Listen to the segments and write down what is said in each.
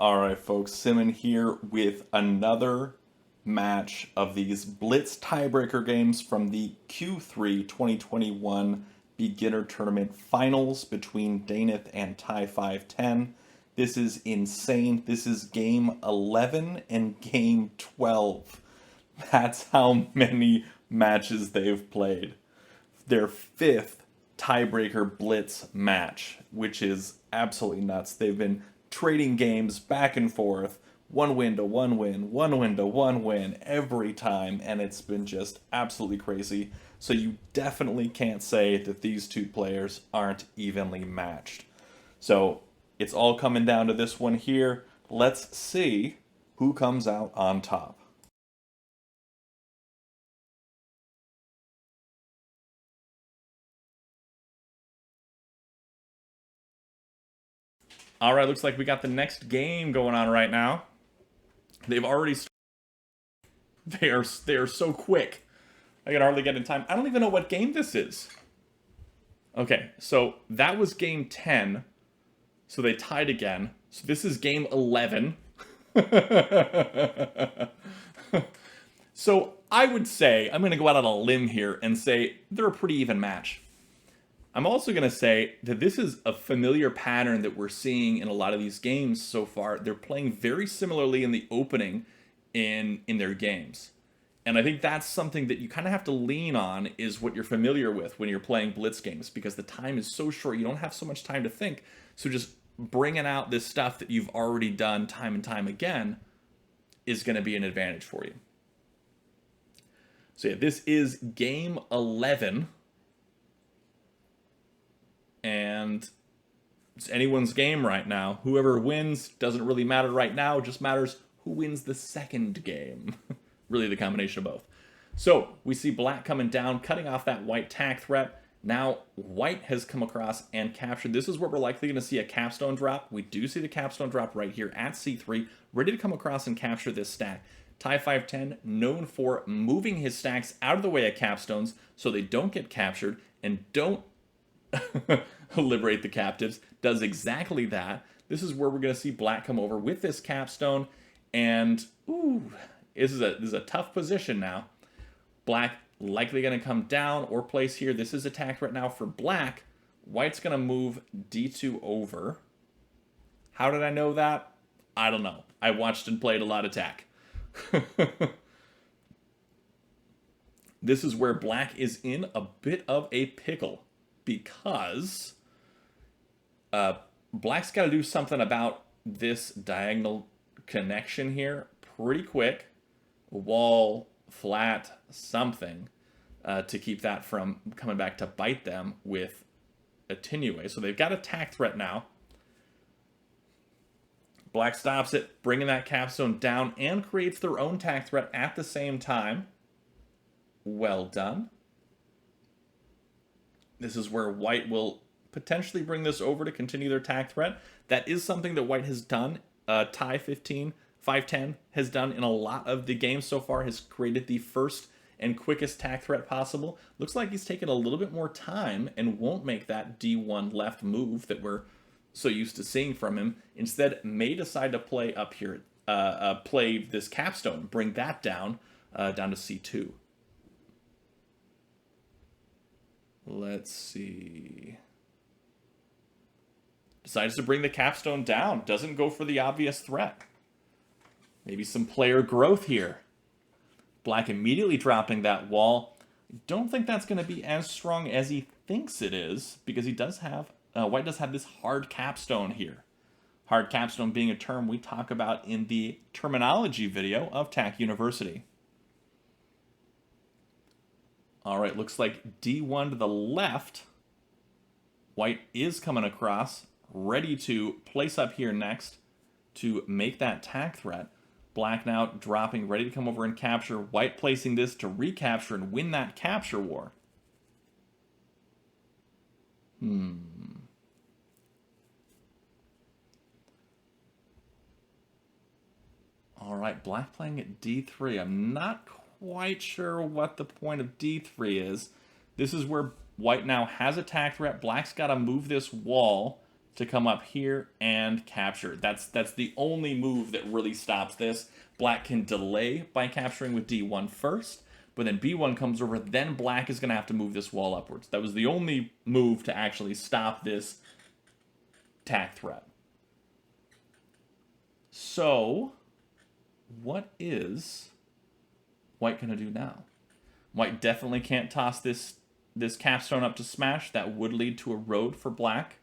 All right, folks, Simon here with another match of these Blitz tiebreaker games from the Q3 2021 Beginner Tournament Finals between daenyth and thai510. This is insane. This is game 11 and game 12. That's how many matches they've played. Their fifth tiebreaker Blitz match, which is absolutely nuts. They've been trading games back and forth, one win to one win, one win to one win every time, and it's been just absolutely crazy. So you definitely can't say that these two players aren't evenly matched. So it's all coming down to this one here. Let's see who comes out on top. All right, looks like we got the next game going on right now. They've already they are so quick. I can hardly get in time. I don't even know what game this is. Okay, so that was game 10. So they tied again. So this is game 11. So I would say, I'm going to go out on a limb here and say they're a pretty even match. I'm also going to say that this is a familiar pattern that we're seeing in a lot of these games so far. They're playing very similarly in the opening in their games. And I think that's something that you kind of have to lean on, is what you're familiar with when you're playing Blitz games, because the time is so short. You don't have so much time to think. So just bringing out this stuff that you've already done time and time again is going to be an advantage for you. So yeah, this is game 11. And it's anyone's game right now. Whoever wins doesn't really matter right now. It just matters who wins the second game. Really the combination of both. So we see black coming down, cutting off that white tack threat. Now white has come across and captured. This is where we're likely going to see a capstone drop. We do see the capstone drop right here at C3, ready to come across and capture this stack. thai510, known for moving his stacks out of the way of capstones so they don't get captured and don't liberate the captives, does exactly that. This is where we're going to see black come over with this capstone, and ooh, this is a tough position now. Black likely going to come down or place here. This is attacked right now for black. White's going to move D2 over. How did I know that? I don't know. I watched and played a lot of attack. This is where black is in a bit of a pickle, because black's got to do something about this diagonal connection here pretty quick. Wall, flat, something to keep that from coming back to bite them with attenuate. So they've got a tack threat now. Black stops it, bringing that capstone down, and creates their own tack threat at the same time. Well done. This is where white will potentially bring this over to continue their tack threat. That is something that white has done. thai510 has done in a lot of the games so far, has created the first and quickest tack threat possible. Looks like he's taken a little bit more time and won't make that D1 left move that we're so used to seeing from him. Instead, may decide to play up here, play this capstone, bring that down, down to C2. Let's see. Decides to bring the capstone down. Doesn't go for the obvious threat. Maybe some player growth here. Black immediately dropping that wall. Don't think that's going to be as strong as he thinks it is, because he does have, white does have this hard capstone here. Hard capstone being a term we talk about in the terminology video of TAC University. All right, looks like D1 to the left. White is coming across, ready to place up here next to make that tack threat. Black now dropping, ready to come over and capture. White placing this to recapture and win that capture war. All right, black playing at D3. I'm not quite sure what the point of D3 is. This is where white now has a tack threat. Black's got to move this wall to come up here and capture. That's the only move that really stops this. Black can delay by capturing with D1 first, but then B1 comes over, then black is going to have to move this wall upwards. That was the only move to actually stop this tack threat. So, what is white going to do now? White definitely can't toss this capstone up to smash. That would lead to a road for black.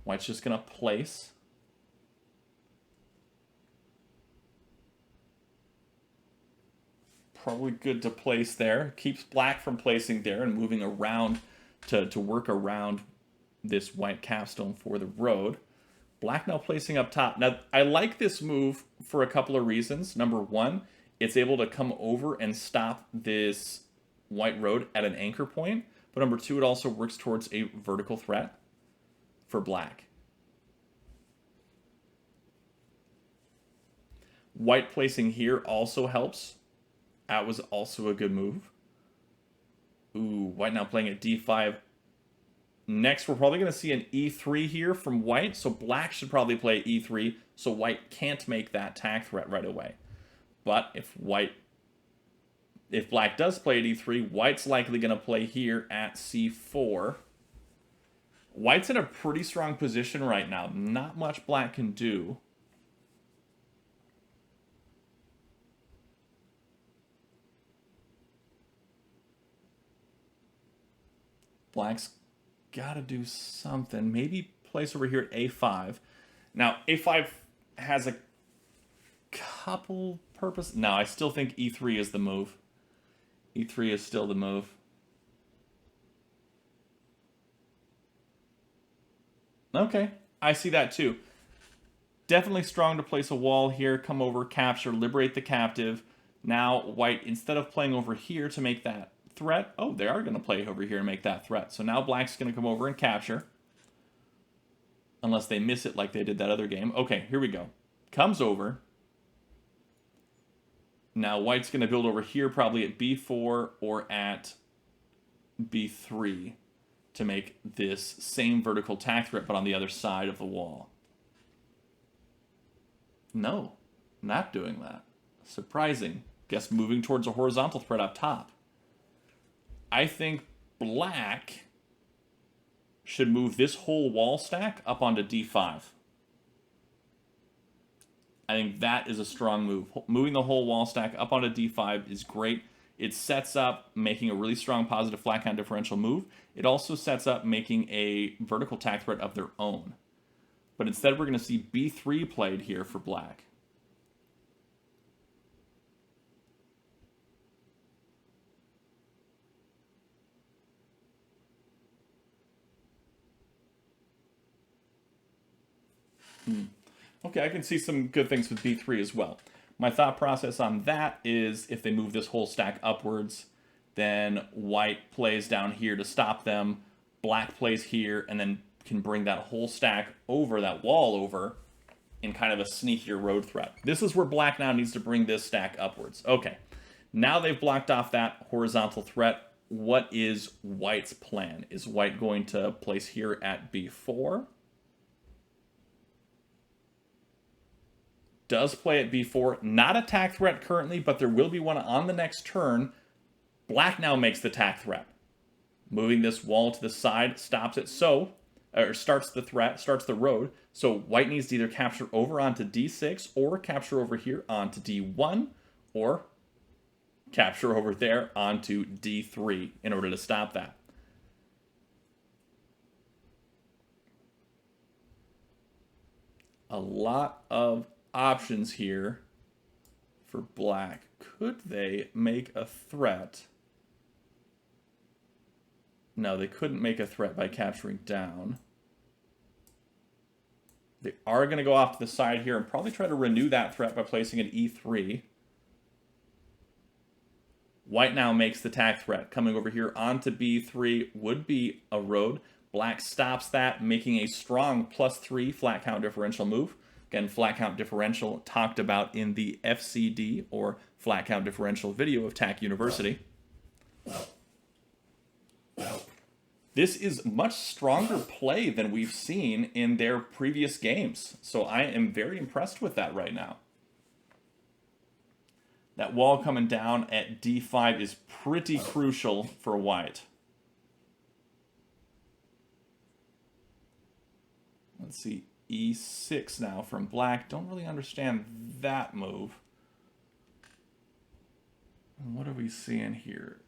White's just going to place. Probably good to place there. Keeps black from placing there and moving around to work around this white capstone for the road. Black now placing up top. Now, I like this move for a couple of reasons. Number one, it's able to come over and stop this white road at an anchor point. But number two, it also works towards a vertical threat for black. White placing here also helps. That was also a good move. Ooh, white now playing at D5. Next, we're probably going to see an E3 here from white, so black should probably play E3, so white can't make that tack threat right away. But if black does play at E3, white's likely going to play here at C4. White's in a pretty strong position right now. Not much black can do. Black's got to do something. Maybe place over here at A5. Now, A5 has a couple purposes. No, I still think E3 is the move. E3 is still the move. Okay, I see that too. Definitely strong to place a wall here, come over, capture, liberate the captive. Now, white, instead of playing over here to make that threat, oh, they are going to play over here and make that threat. So now black's going to come over and capture. Unless they miss it like they did that other game. Okay, here we go. Comes over. Now white's going to build over here probably at B4 or at B3 to make this same vertical tack threat, but on the other side of the wall. No, not doing that. Surprising. Guess moving towards a horizontal threat up top. I think black should move this whole wall stack up onto D5. I think that is a strong move. Moving the whole wall stack up onto D5 is great. It sets up making a really strong positive flat count differential move. It also sets up making a vertical tack threat of their own. But instead we're going to see B3 played here for black. Okay, I can see some good things with B3 as well. My thought process on that is if they move this whole stack upwards, then white plays down here to stop them, black plays here, and then can bring that whole stack over, that wall over, in kind of a sneakier road threat. This is where black now needs to bring this stack upwards. Okay, now they've blocked off that horizontal threat. What is white's plan? Is white going to place here at B4? Does play at B4. Not a tack threat currently, but there will be one on the next turn. Black now makes the tack threat. Moving this wall to the side stops it, or starts the threat, starts the road. So white needs to either capture over onto D6 or capture over here onto D1 or capture over there onto D3 in order to stop that. A lot of options here for black. Could they make a threat? No, they couldn't make a threat by capturing down. They are going to go off to the side here and probably try to renew that threat by placing an E3. White now makes the tack threat. Coming over here onto B3 would be a road. Black stops that, making a strong +3 flat count differential move. Again, flat count differential talked about in the FCD, or flat count differential video of TAC University. This is much stronger play than we've seen in their previous games. So I am very impressed with that right now. That wall coming down at d5 is pretty crucial for white. Let's see, e6 now from black. Don't really understand that move. What are we seeing here?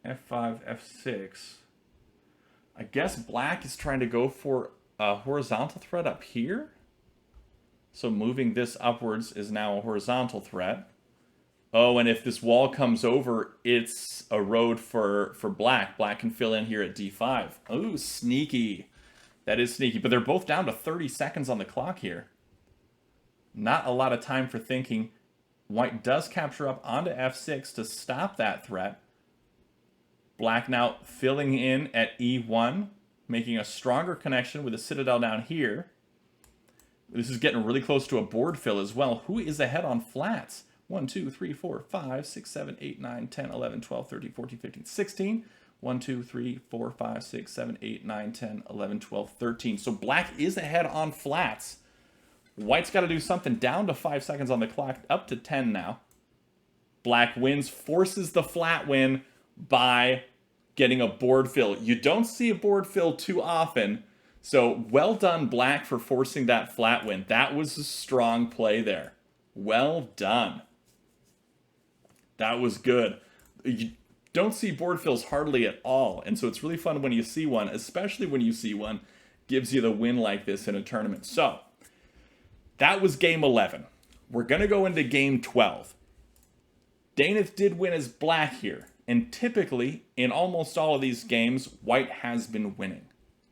f5, f6. I guess black is trying to go for a horizontal threat up here. So moving this upwards is now a horizontal threat. Oh, and if this wall comes over, it's a road for black. Black can fill in here at d5. Oh, sneaky. That is sneaky. But they're both down to 30 seconds on the clock here. Not a lot of time for thinking. White does capture up onto f6 to stop that threat. Black now filling in at e1, making a stronger connection with a citadel down here. This is getting really close to a board fill as well. Who is ahead on flats? 1, 2, 3, 4, 5, 6, 7, 8, 9, 10, 11, 12, 13, 14, 15, 16. 1, 2, 3, 4, 5, 6, 7, 8, 9, 10, 11, 12, 13. So black is ahead on flats. White's got to do something. Down to 5 seconds on the clock, up to 10 now. Black wins, forces the flat win by getting a board fill. You don't see a board fill too often, so well done, black, for forcing that flat win. That was a strong play there. Well done. That was good. You don't see board fills hardly at all, and so it's really fun when you see one, especially when you see one gives you the win like this in a tournament. So, that was game 11. We're going to go into game 12. daenyth did win as black here. And typically, in almost all of these games, white has been winning.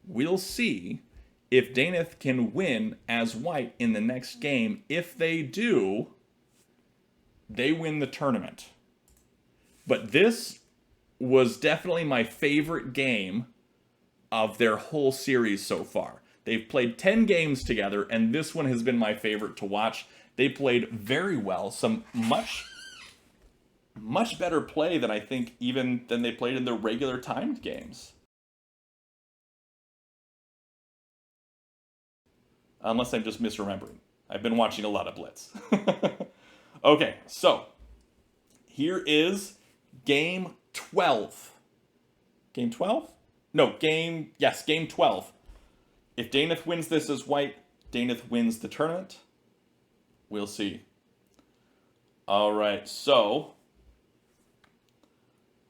We'll see if daenyth can win as white in the next game. If they do, they win the tournament. But this was definitely my favorite game of their whole series so far. They've played 10 games together, and this one has been my favorite to watch. They played very well, some much better play than I think even than they played in their regular timed games. Unless I'm just misremembering. I've been watching a lot of Blitz. Okay, so here is game 12. Game 12? No, game 12. If daenyth wins this as white, daenyth wins the tournament. We'll see. All right, so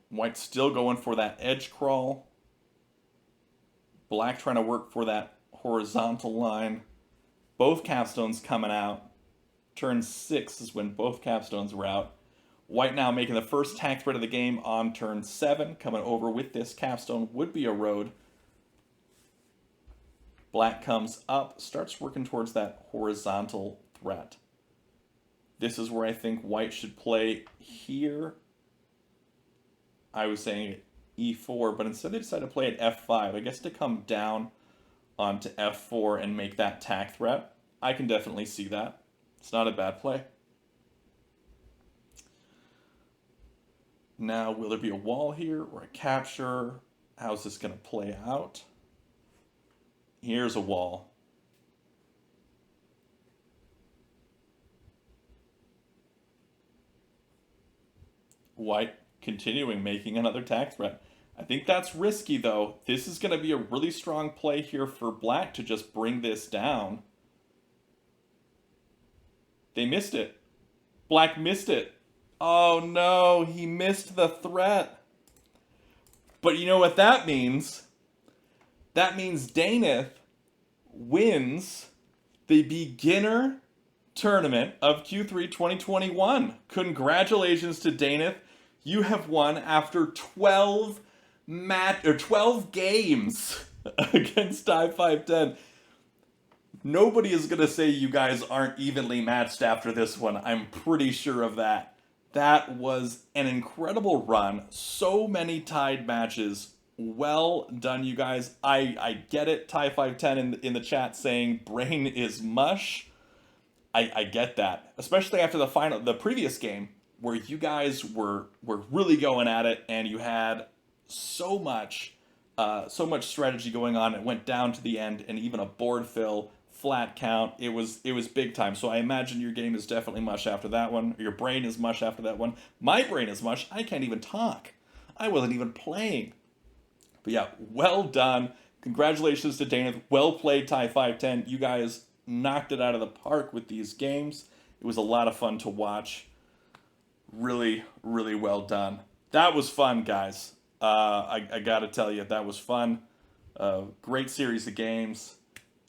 white's still going for that edge crawl. Black trying to work for that horizontal line. Both capstones coming out. Turn 6 is when both capstones were out. White now making the first tack threat of the game on turn 7. Coming over with this capstone would be a road. Black comes up, starts working towards that horizontal threat. This is where I think white should play here. I was saying e4, but instead they decided to play at f5. I guess to come down onto f4 and make that tack threat. I can definitely see that. It's not a bad play. Now, will there be a wall here or a capture? How's this going to play out? Here's a wall. White continuing, making another tack threat. I think that's risky, though. This is going to be a really strong play here for black to just bring this down. They missed it. Black missed it. Oh no, he missed the threat. But you know what that means? That means daenyth wins the beginner tournament of Q3 2021. Congratulations to daenyth. You have won after 12 games against TIE510. Nobody is going to say you guys aren't evenly matched after this one. I'm pretty sure of that. That was an incredible run. So many tied matches. Well done, you guys. I get it. TIE510 in the chat saying brain is mush. I get that. Especially after the previous game where you guys were really going at it and you had so much strategy going on. It went down to the end, and even a board fill, flat count. It was big time. So I imagine your game is definitely mush after that one. Or your brain is mush after that one. My brain is mush. I can't even talk. I wasn't even playing. But yeah, well done. Congratulations to daenyth. Well played, TIE510. You guys knocked it out of the park with these games. It was a lot of fun to watch. Really, really well done. That was fun, guys. I gotta tell you, that was fun. Great series of games.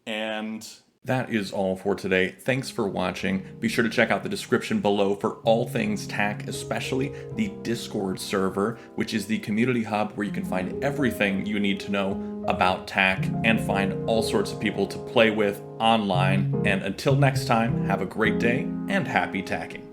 And that is all for today. Thanks for watching. Be sure to check out the description below for all things TAC, especially the Discord server, which is the community hub where you can find everything you need to know about TAC and find all sorts of people to play with online. And until next time, have a great day and happy tacking.